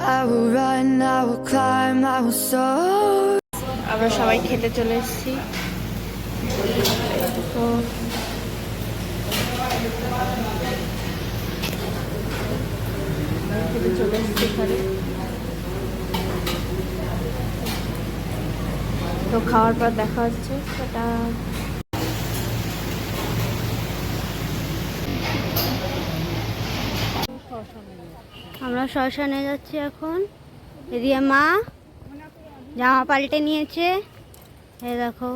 I will run, I will climb, I will soar. আমরা সবাই খেতে চলে এসেছি। তো খেতে চলে এসেছি এখানে। তো খাওয়ার পর দেখা হচ্ছে। সেটা আমরা শ্মশানে যাচ্ছি এখন। এদিকে মা জামা পাল্টে নিয়েছে, এই দেখো।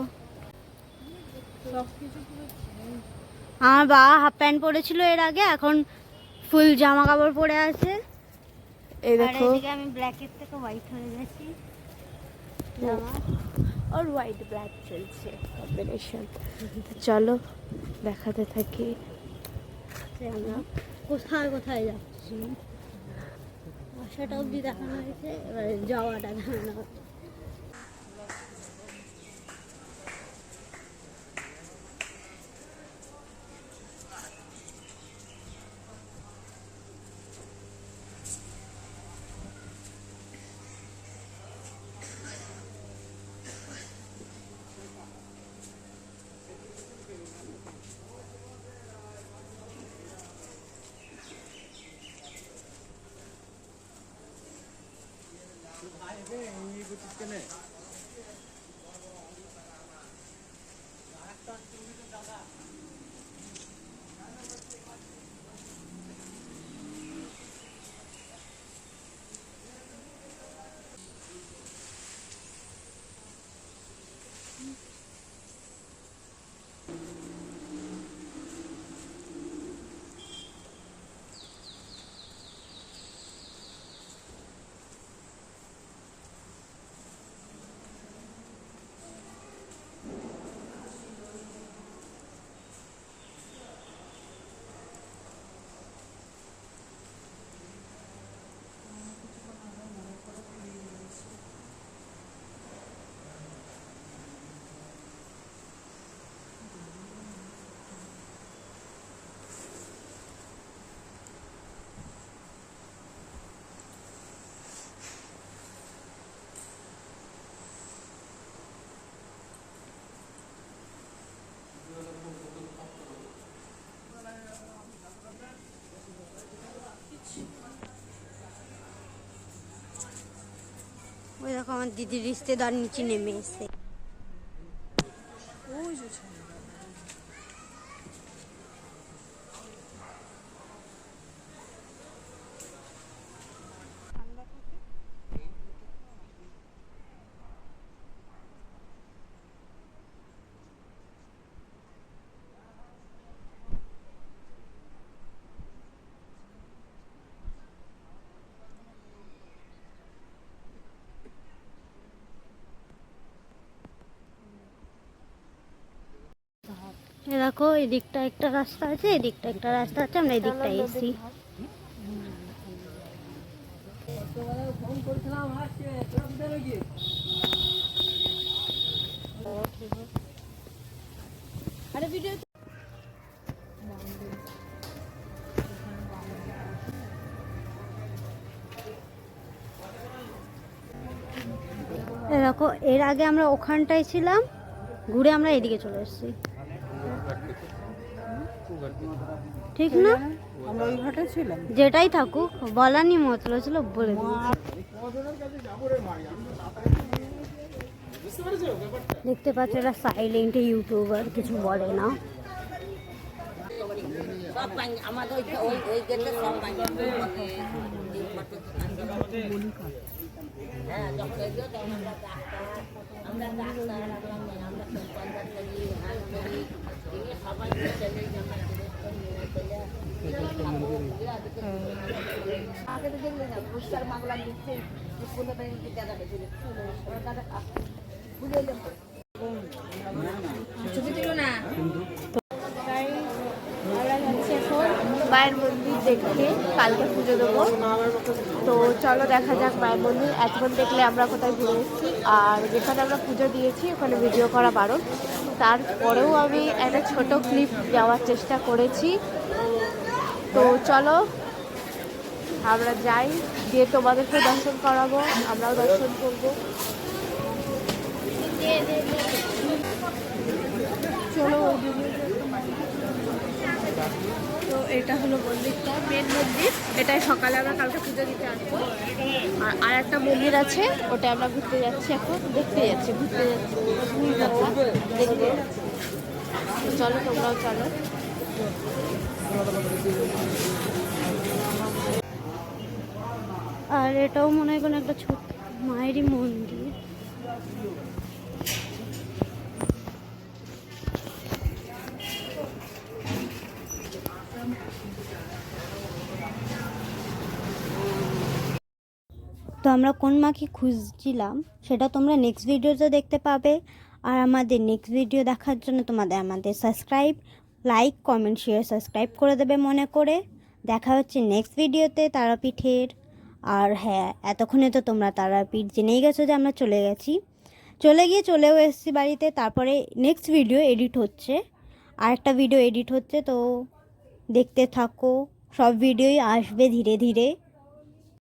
আমার বাবা হাফ প্যান্ট পরেছিল এর আগে, এখন ফুল জামা কাপড় পরে আছে। এই দেখো, আমি ব্ল্যাকের থেকে হোয়াইট হয়ে গেছি। আর হোয়াইট ব্ল্যাক চলছে কম্বিনেশন। চলো দেখাতে থাকি আমরা কোথায় কোথায় যাচ্ছি। আসাটা অবধি দেখানো হয়েছে, এবার যাওয়াটা দেখানো হচ্ছে। ওই দেখো আমার দিদির রিশতেদার নিচে নেমে এসে। দেখো এদিকটা একটা রাস্তা আছে, এদিকটা একটা রাস্তা আছে, আমরা এদিকটা এসেছি। দেখো এর আগে আমরা ওখানটায় ছিলাম, ঘুরে আমরা এদিকে চলে এসেছি। ঠিক না, আমরা ওই ঘাটে ছিলাম। যেটাই থাকুক বলারই মতলব ছিল বলে দিই। দেখতে পাচ্ছ এরা সাইলেন্ট ইউটিউবার, কিছু বলে না। মায়ের মন্দির দেখতে কালকে পুজো দেবো। তো চলো দেখা যাক মায়ের মন্দির। এখন দেখলে আমরা কোথায় ঘুরে এসেছি, আর যেখানে আমরা পুজো দিয়েছি ওখানে ভিডিও করা বারণ। তারপরেও আমি একটা ছোট ক্লিপ দেওয়ার চেষ্টা করেছি। তো চলো আমরা যাই, দিয়ে তোমাদেরকে দর্শন করাবো, আমরাও দর্শন করবো। চলো তো এটা হলো মন্দিরটা, মেন মন্দির। এটাই সকালে আমরা কালকে পুজো দিতে আসবো। আর একটা মন্দির আছে, ওটা আমরা ঘুরতে যাচ্ছি, এখন দেখতে যাচ্ছি, ঘুরতে যাচ্ছি, দেখতে যাচ্ছি। চলো তোমরাও চলো। আর এটাও মনে হয় কোনো একটা ছোট মায়েরই মন্দির। তো আমরা কোন মাকে খুঁজছিলাম সেটা তোমরা নেক্সট ভিডিওতে দেখতে পাবে। আর আমাদের নেক্সট ভিডিও দেখার জন্য তোমাদের আমাদের subscribe, like, comment, share, subscribe করে দেবে মনে করে। দেখা হচ্ছে নেক্সট ভিডিওতে তারাপীঠের। আর হ্যাঁ, এতক্ষণে তো তোমরা তারাপীঠ জেনেই গেছো যে আমরা চলেও এসেছি বাড়িতে। তারপরে নেক্সট ভিডিও এডিট হচ্ছে, আরেকটা ভিডিও এডিট হচ্ছে, তো দেখতে থাকো। সব ভিডিওই আসবে ধীরে ধীরে।